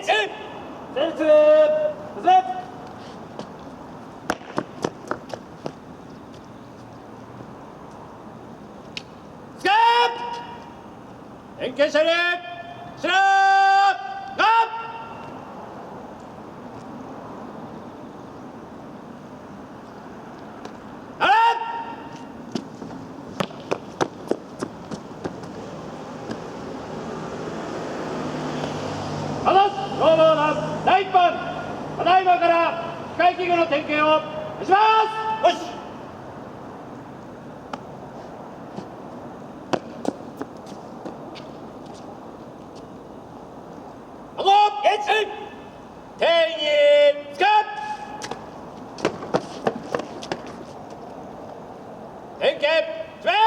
前列連携車両しろ消防団第1班、ただいまから機械器具の点検をします。よし。定員につく。点検始め。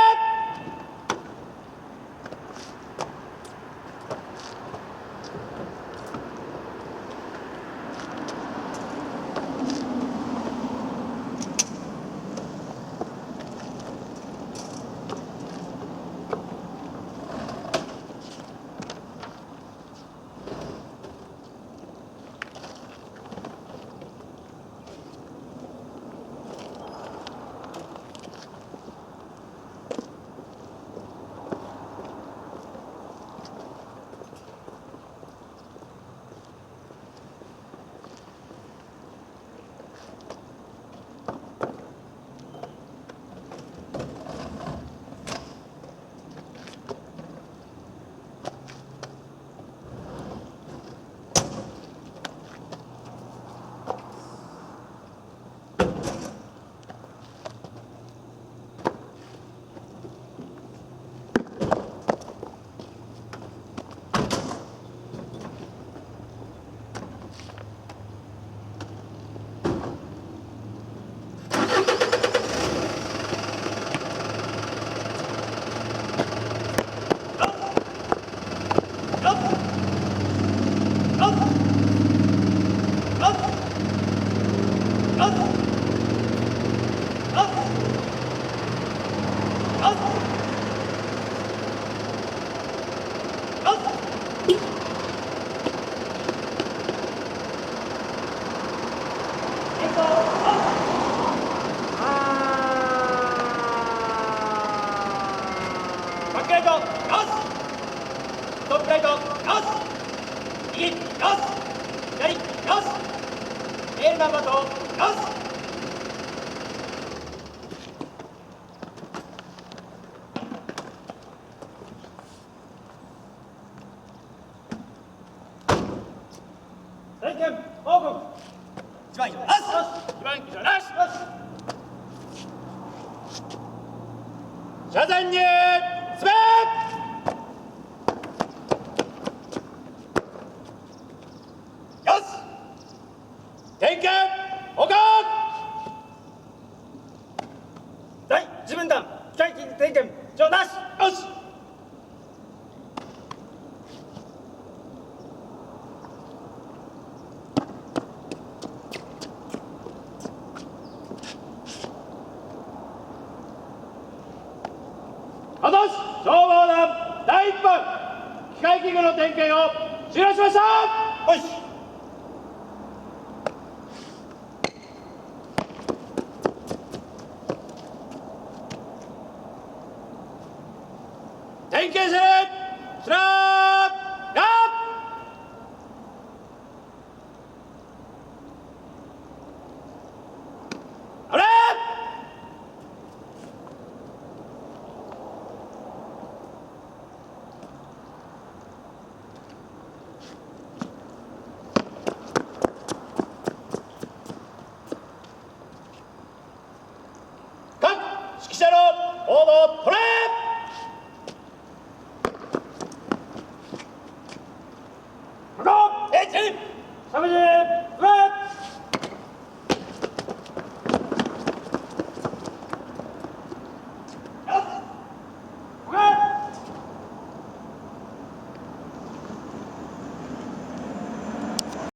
バックライトよし、トップライトよし、右よし、左よし、レールナンバーとよし。点検報告。1番以上なし。2番以上なし。車前に進め。よし。点検報告。第1分団機械機点検上なし。よし。今年消防団第1班機械器具の点検を終了しました。よし。点検する。しろー。あれ。指揮者の報道取れ。